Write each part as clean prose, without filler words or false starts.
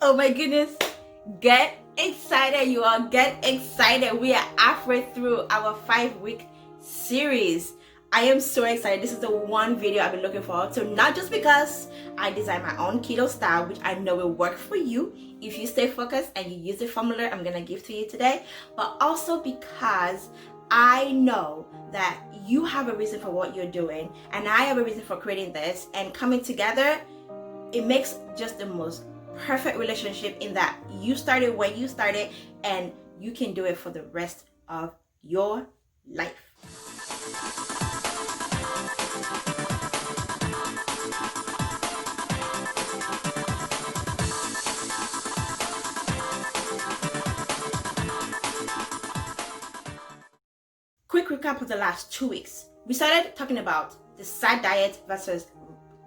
Oh my goodness. Get excited, you all. Get excited. We are halfway through our 5-week series. I am so excited. This is the one video I've been looking forward to, not just because I designed my own keto style, which I know will work for you if you stay focused and you use the formula I'm gonna give to you today, but also because I know that you have a reason for what you're doing and I have a reason for creating this, and coming together, it makes just the most perfect relationship in that you started when you started and you can do it for the rest of your life. Quick recap of the last 2 weeks. We started talking about the SAD diet versus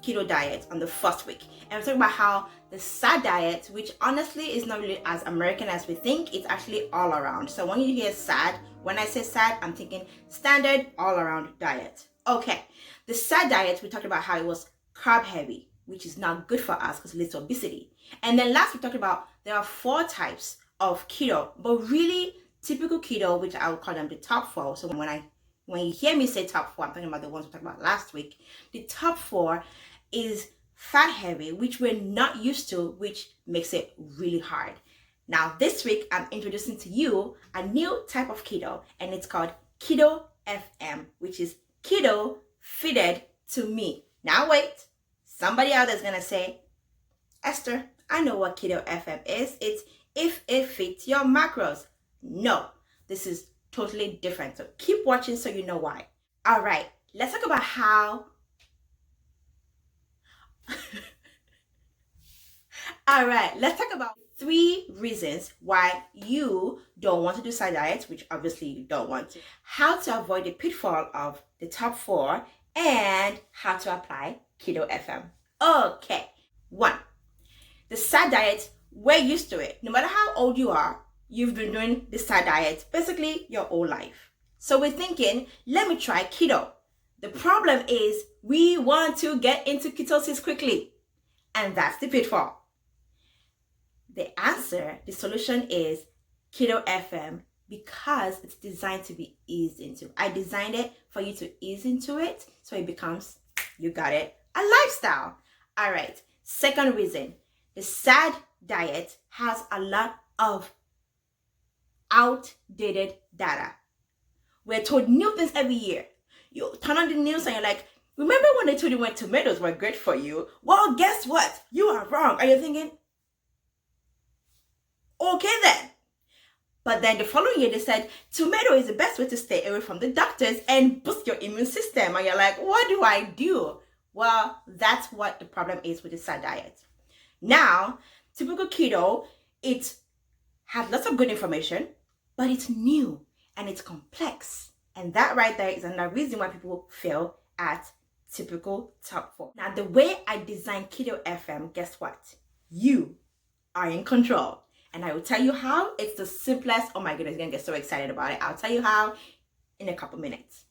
keto diet on the first week, and we're talking about how the SAD diet, which honestly is not really as American as we think, it's actually all around. So when you hear SAD, when I say SAD, I'm thinking standard all around diet. Okay, the SAD diet, we talked about how it was carb heavy, which is not good for us because it leads to obesity. And then last we talked about there are 4 types of keto, but really typical keto, which I would call them the top 4. So when you hear me say top 4, I'm talking about the ones we talked about last week. The top 4 is fat heavy, which we're not used to, which makes it really hard. Now this week I'm introducing to you a new type of keto, and it's called Keto FM, which is keto fitted to me. Now wait, somebody out there is gonna say, Esther, I know what Keto FM is. It's if it fits your macros. No, this is totally different. So keep watching so you know why. All right, let's talk about how All right, let's talk about 3 reasons why you don't want to do SAD diets, which obviously you don't want to, how to avoid the pitfall of the top 4, and how to apply Keto FM. Okay, 1, the SAD diet, we're used to it. No matter how old you are, you've been doing the SAD diet basically your whole life. So we're thinking, let me try keto. The problem is we want to get into ketosis quickly, and that's the pitfall. The answer, the solution is Keto FM, because it's designed to be eased into. I designed it for you to ease into it, so it becomes, you got it, a lifestyle. All right, second reason, the SAD diet has a lot of outdated data. We're told new things every year. You turn on the news and you're like, remember when they told you when tomatoes were great for you? Well, guess what? You are wrong. Are you thinking, okay then. But then the following year they said tomato is the best way to stay away from the doctors and boost your immune system. And you're like, what do I do? Well, that's what the problem is with the SAD diet. Now, typical keto, it has lots of good information, but it's new and it's complex. And that right there is another reason why people fail at typical top 4. Now, the way I designed Keto FM, guess what? You are in control. And I will tell you how. It's the simplest. Oh my goodness, you're gonna get so excited about it. I'll tell you how in a couple minutes.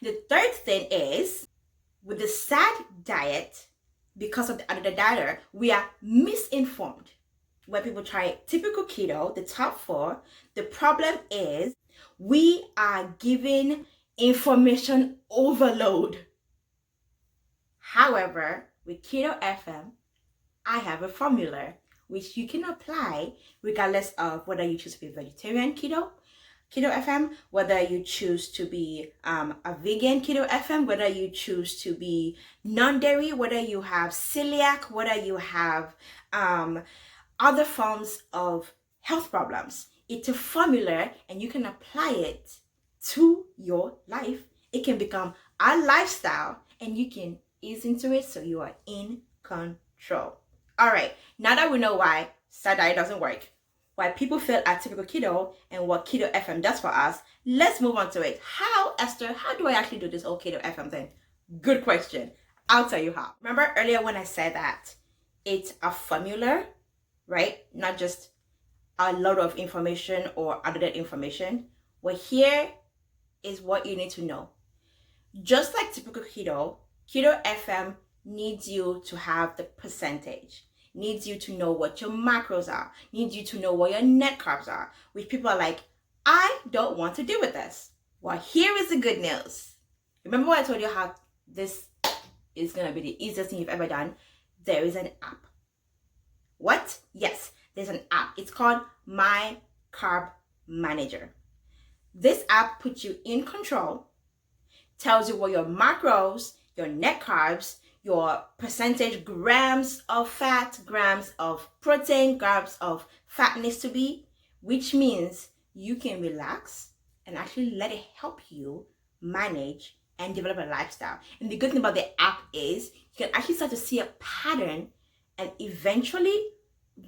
The third thing is, with the SAD diet, because of the other data, we are misinformed. When people try typical keto, the top 4, the problem is we are given information overload. However, with Keto FM, I have a formula which you can apply regardless of whether you choose to be vegetarian Keto FM, whether you choose to be a vegan Keto FM, whether you choose to be non-dairy, whether you have celiac, whether you have other forms of health problems. It's a formula and you can apply it to your life. It can become a lifestyle and you can ease into it so you are in control. All right, now that we know why SAD diet doesn't work, why people fail at typical keto, and what Keto FM does for us, let's move on to it. How, Esther, how do I actually do this whole Keto FM thing? Good question. I'll tell you how. Remember earlier when I said that it's a formula, right? Not just a lot of information or outdated information. Well, here is what you need to know. Just like typical keto, Keto FM needs you to have the percentage. needs you to know what your macros are, needs you to know what your net carbs are, which people are like, I don't want to deal with this. Well, here is the good news. Remember when I told you how this is going to be the easiest thing you've ever done? There is an app. What? Yes, there's an app. It's called My Carb Manager. This app puts you in control, tells you what your macros, your net carbs, your percentage grams of fat, grams of protein, grams of fat needs to be, which means you can relax and actually let it help you manage and develop a lifestyle. And the good thing about the app is you can actually start to see a pattern, and eventually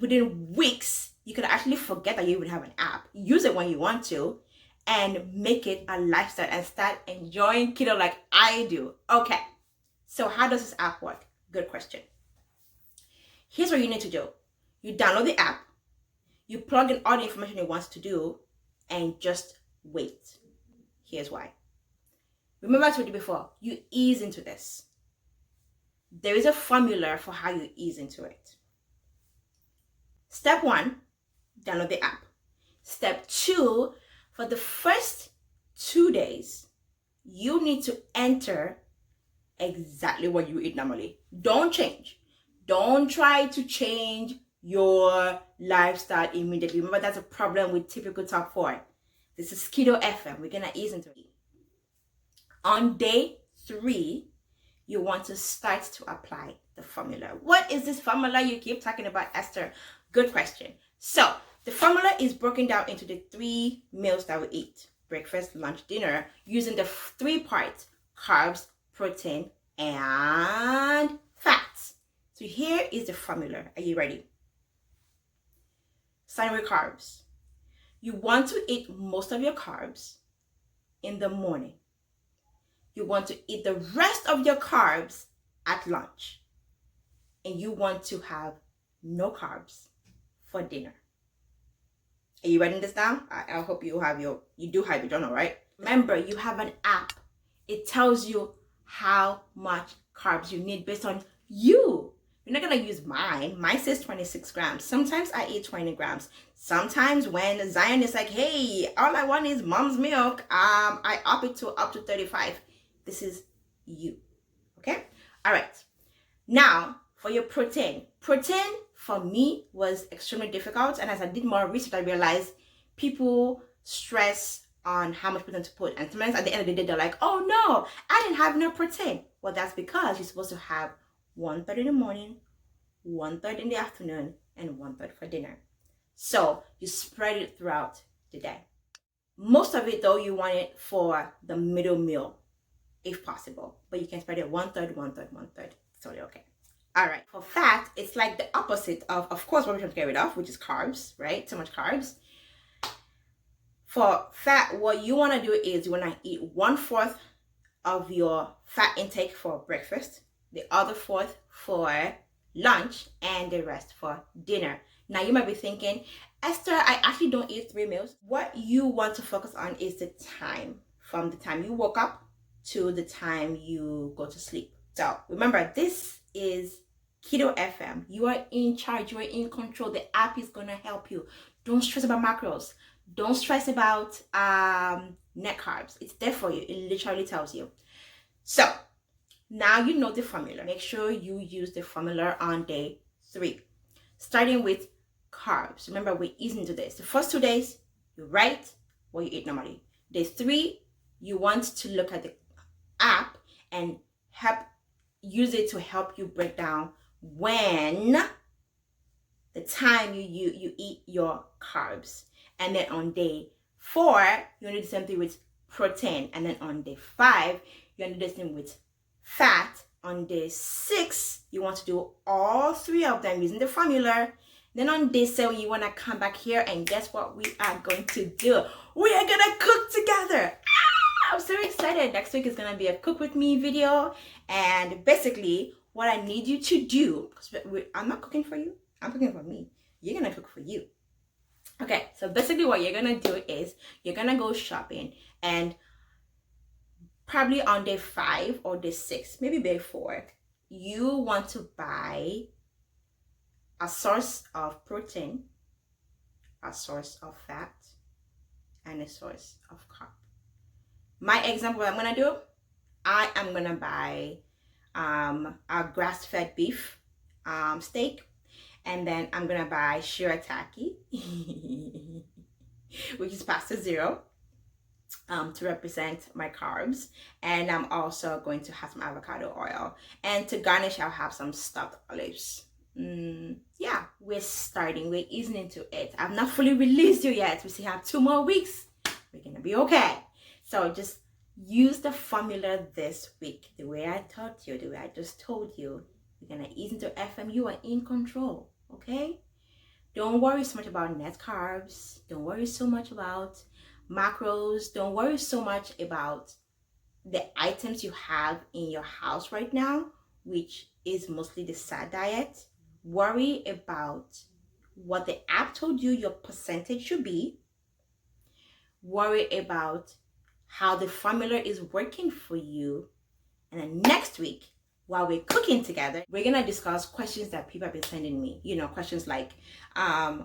within weeks, you can actually forget that you even have an app. Use it when you want to and make it a lifestyle and start enjoying keto like I do. Okay, so how does this app work? Good question. Here's what you need to do. You download the app, you plug in all the information it wants to do, and just wait. Here's why. Remember I told you before, you ease into this. There is a formula for how you ease into it. Step 1, download the app. Step 2, for the first 2 days, you need to enter exactly what you eat normally. Don't change. Don't try to change your lifestyle immediately. Remember, that's a problem with typical top 4. This is Keto FM. We're going to ease into it. On day 3, you want to start to apply the formula. What is this formula you keep talking about, Esther? Good question. So the formula is broken down into the 3 meals that we eat: breakfast, lunch, dinner, using the 3 parts: carbs, protein, and fats. So here is the formula. Are you ready? Starting with carbs. You want to eat most of your carbs in the morning. You want to eat the rest of your carbs at lunch. And you want to have no carbs for dinner. Are you writing this down? I hope you do have your journal, right? Remember, you have an app. It tells you how much carbs you need based on you. You're not going to use mine. Mine says 26 grams. Sometimes I eat 20 grams. Sometimes when Zion is like, hey, all I want is mom's milk, I up it to up to 35. This is you. Okay? All right. Now, for your protein. Protein, for me, was extremely difficult. And as I did more research, I realized people stress on how much protein to put. And sometimes at the end of the day, they're like, oh no, I didn't have enough protein. Well, that's because you're supposed to have 1/3 in the morning, 1/3 in the afternoon, and 1/3 for dinner. So you spread it throughout the day. Most of it, though, you want it for the middle meal, if possible. But you can spread it 1/3, 1/3, 1/3. It's totally okay. All right. For fat, it's like the opposite of course, what we're trying to get rid of, which is carbs, right? Too much carbs. For fat, what you want to do is you want to eat 1/4 of your fat intake for breakfast, the other 1/4 for lunch, and the rest for dinner. Now, you might be thinking, Esther, I actually don't eat 3 meals. What you want to focus on is the time, from the time you woke up to the time you go to sleep. So remember, this is Keto FM. You are in charge. You are in control. The app is going to help you. Don't stress about macros. Don't stress about net carbs. It's there for you. It literally tells you. So now you know the formula. Make sure you use the formula on day 3. Starting with carbs. Remember, we're easing into this. The first 2 days, you write what you eat normally. Day 3, you want to look at the app and use it to help you break down when the time you eat your carbs. And then on day 4, you want to do the same thing with protein. And then on day 5, you want to do the same with fat. On day 6, you want to do all 3 of them using the formula. Then on day 7, you want to come back here, and guess what we are going to do? We are going to cook together. I'm so excited. Next week is going to be a cook with me video. And basically, what I need you to do, because I'm not cooking for you, I'm cooking for me. You're going to cook for you. Okay, so basically what you're going to do is you're going to go shopping, and probably on day 5 or day 6, maybe day 4, you want to buy a source of protein, a source of fat, and a source of carb. My example, what I'm gonna do, I am gonna buy a grass-fed beef steak, and then I'm gonna buy shirataki, which is pasta zero, to represent my carbs, and I'm also going to have some avocado oil, and to garnish I'll have some stuffed olives. Yeah, we're easing into it. I've not fully released you yet. We still have 2 more weeks. We're gonna be okay. So just use the formula this week, the way I taught you, the way I just told you. We're gonna ease into FM. You are in control, okay? Don't worry so much about net carbs. Don't worry so much about macros. Don't worry so much about the items you have in your house right now, which is mostly the SAD diet. Worry about what the app told you your percentage should be. Worry about how the formula is working for you. And then next week, while we're cooking together, we're gonna discuss questions that people have been sending me. You know, questions like,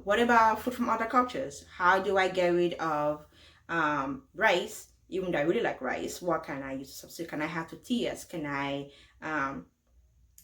what about food from other cultures? How do I get rid of rice, even though I really like rice? What can I use to substitute? Can I have tortillas? Can I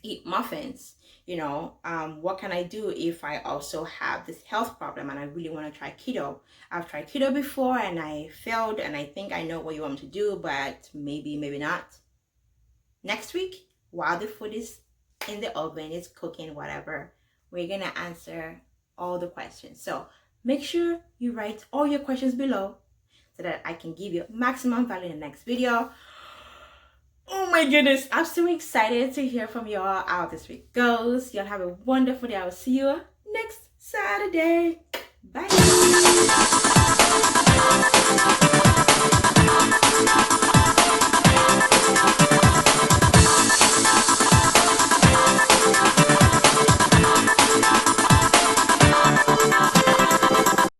eat muffins? You know, what can I do if I also have this health problem and I really want to try keto? I've tried keto before and I failed, and I think I know what you want me to do, but maybe not. Next week, while the food is in the oven, it's cooking, whatever, we're gonna answer all the questions. So make sure you write all your questions below so that I can give you maximum value in the next video. Oh my goodness, I'm so excited to hear from y'all how this week goes. Y'all have a wonderful day. I will see you next Saturday. Bye.